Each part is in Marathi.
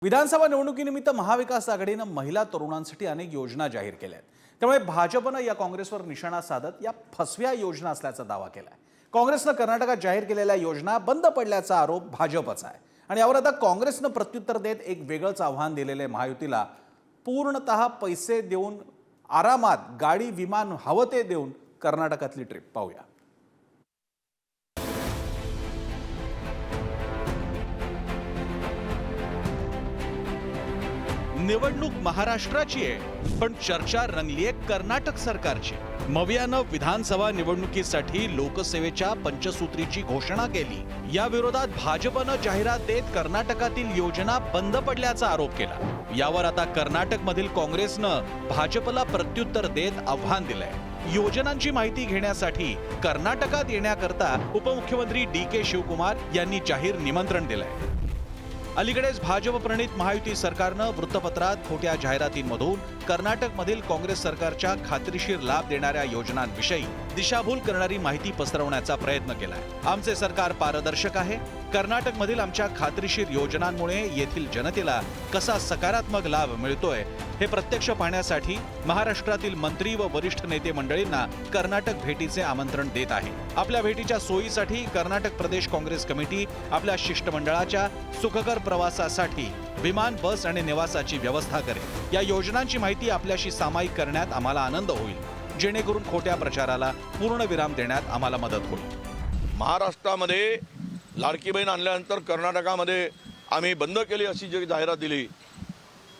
विधानसभा निवडणुकीनिमित्त महाविकास आघाडीने महिला तरुणांसाठी अनेक योजना जाहीर केल्या आहेत। त्यामुळे भाजपनं या काँग्रेसवर निशाणा साधत या फसव्या योजना असल्याचा दावा केलाय। काँग्रेसनं कर्नाटकात जाहीर केलेल्या योजना बंद पडल्याचा आरोप भाजपचा आहे आणि यावर आता काँग्रेसनं प्रत्युत्तर देत एक वेगळंच आव्हान दिलेले महायुतीला पूर्णतः पैसे देऊन आरामात गाडी विमान हवं ते देऊन कर्नाटकातली ट्रिप पाहूया। निवडणूक महाराष्ट्राची आहे, पण चर्चा रंगली आहे कर्नाटक सरकारची। मवियानं विधानसभा निवडणुकीसाठी लोकसेवेच्या पंचसूत्रीची घोषणा केली। या विरोधात भाजपनं जाहिरात देत कर्नाटकातील योजना बंद पडल्याचा आरोप केला। यावर आता कर्नाटकमधील काँग्रेसनं भाजपला प्रत्युत्तर देत आव्हान दिलंय। योजनांची माहिती घेण्यासाठी कर्नाटकात येण्याकरता उपमुख्यमंत्री DK शिवकुमार यांनी जाहीर निमंत्रण दिलंय। अलीकडेच भाजप प्रणित महायुती सरकारनं वृत्तपत्रात खोट्या जाहिरातींमधून कर्नाटकमधील काँग्रेस सरकारच्या खात्रीशीर लाभ देणाऱ्या योजनांविषयी दिशाभूल करणारी माहिती पसरवण्याचा प्रयत्न केलाय। आमचे सरकार पारदर्शक आहे। कर्नाटकमधील आमच्या खात्रीशीर योजनांमुळे येथील जनतेला कसा सकारात्मक लाभ मिळतोय हे प्रत्यक्ष पाहण्यासाठी महाराष्ट्रातील मंत्री व वरिष्ठ नेते मंडळींना कर्नाटक भेटीचे आमंत्रण देत आहे। आपल्या भेटीच्या सोयीसाठी कर्नाटक प्रदेश काँग्रेस कमिटी आपल्या शिष्टमंडळाच्या सुखकर प्रवासासाठी विमान, बस आणि निवासाची व्यवस्था करेल। या योजनांची माहिती आपल्याशी सामायिक करण्यात आम्हाला आनंद होईल, जेणेकरून खोट्या प्रचाराला पूर्णविराम देण्यात आम्हाला मदत होईल। महाराष्ट्रामध्ये लाडकी बहीण आणल्यानंतर कर्नाटकामध्ये आम्ही बंद केली अशी जी जाहिरात दिली,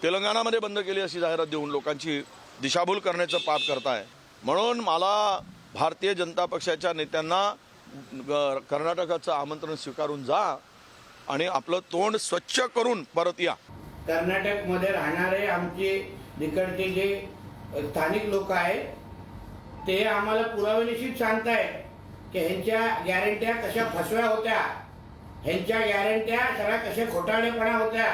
तेलंगणामध्ये बंद केली अशी जाहिरात देऊन लोकांची दिशाभूल करण्याचं पाप करताय। म्हणून मला भारतीय जनता पक्षाच्या नेत्यांना कर्नाटकाचं आमंत्रण स्वीकारून जा आणि आपलं तोंड स्वच्छ करून परत या। कर्नाटकमध्ये राहणारे आमचे तिकडचे जे स्थानिक लोक आहेत ते आम्हाला पुरावेनिशी सांगतायत की ह्यांच्या गॅरंट्या कशा फसव्या होत्या, ह्यांच्या गॅरंट्या सगळ्या कशा घोटाळेपणा होत्या।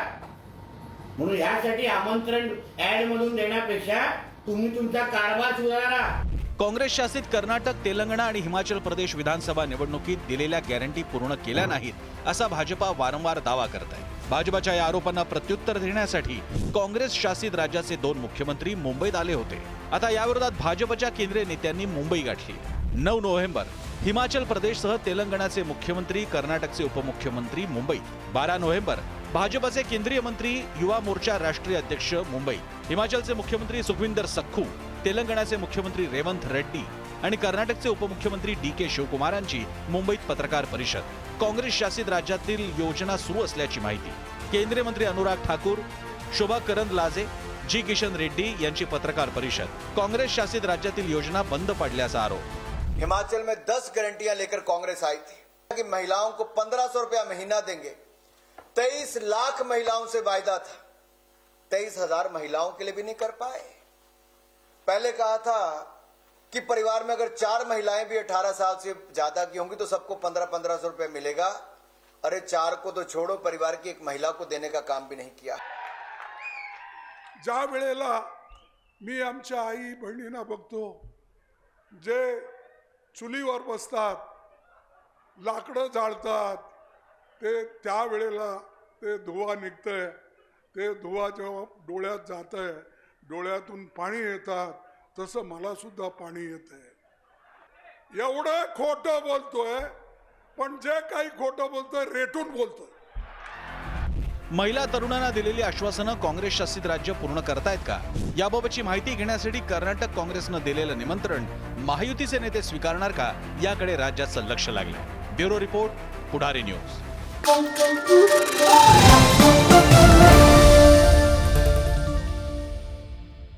म्हणून यासाठी आमंत्रण ऍड मधून देण्यापेक्षा तुम्ही तुमचा कारभार सुधारा। काँग्रेस शासित कर्नाटक, तेलंगणा आणि हिमाचल प्रदेश विधानसभा निवडणुकीत दिलेल्या गॅरंटी पूर्ण केल्या नाहीत असा भाजपा वारंवार दावा करत आहे। भाजपच्या या आरोपांना प्रत्युत्तर देण्यासाठी काँग्रेस शासित राज्याचे 2 मुख्यमंत्री मुंबईत आले होते। आता याविरोधात भाजपच्या केंद्रीय नेत्यांनी मुंबई गाठली। 9 नोव्हेंबर हिमाचल प्रदेशसह तेलंगणाचे मुख्यमंत्री, कर्नाटकचे उपमुख्यमंत्री मुंबईत। 12 नोव्हेंबर भाजपचे केंद्रीय मंत्री, युवा मोर्चा राष्ट्रीय अध्यक्ष मुंबईत। हिमाचलचे मुख्यमंत्री सुखविंदर सख्खू, तेलंगणाचे मुख्यमंत्री रेवंत रेड्डी आणि कर्नाटकचे उपमुख्यमंत्री DK शिवकुमारांची मुंबईत पत्रकार परिषद। काँग्रेस शासित राज्यातील योजना सुरू असल्याची माहिती। केंद्रीय मंत्री अनुराग ठाकूर, शोभा करंदलाजे, G किशन रेड्डी यांची पत्रकार परिषद। काँग्रेस शासित राज्यातील योजना बंद पडल्याचा आरोप। हिमाचल में 10 गारंटियां लेकर कांग्रेस आई थी कि महिलाओं को 1500 रुपया महीना देंगे। 23 लाख महिलाओं से वायदा था, 23,000 महिलाओं के लिए भी नहीं कर पाए। पहले कहा था कि परिवार में अगर 4 महिलाएं भी 18 साल से ज्यादा की होंगी तो सबको 1500 रुपये मिलेगा। अरे 4 को तो छोड़ो, परिवार की एक महिला को देने का काम भी नहीं किया। ज्या वेळेला मी आमच्या आई बहिणींना बघतो जे चुलीवर बसतात, लाकडं जाळतात, ते त्यावेळेला ते धुवा निघतंय, ते धुवा जेव्हा डोळ्यात जातंय, डोळ्यातून पाणी येतात, तसं मला सुद्धा पाणी येतंय। एवढं खोटं बोलतोय, पण जे काही खोटं बोलतोय रेटून बोलतोय। महिला तरुणांना दिलेली आश्वासनं काँग्रेस शासित राज्य पूर्ण करतायत का, याबाबतची माहिती घेण्यासाठी कर्नाटक काँग्रेसनं दिलेलं निमंत्रण महायुतीचे नेते स्वीकारणार का, याकडे राज्याचं लक्ष लागलंय। ब्युरो रिपोर्ट, पुढारी न्यूज।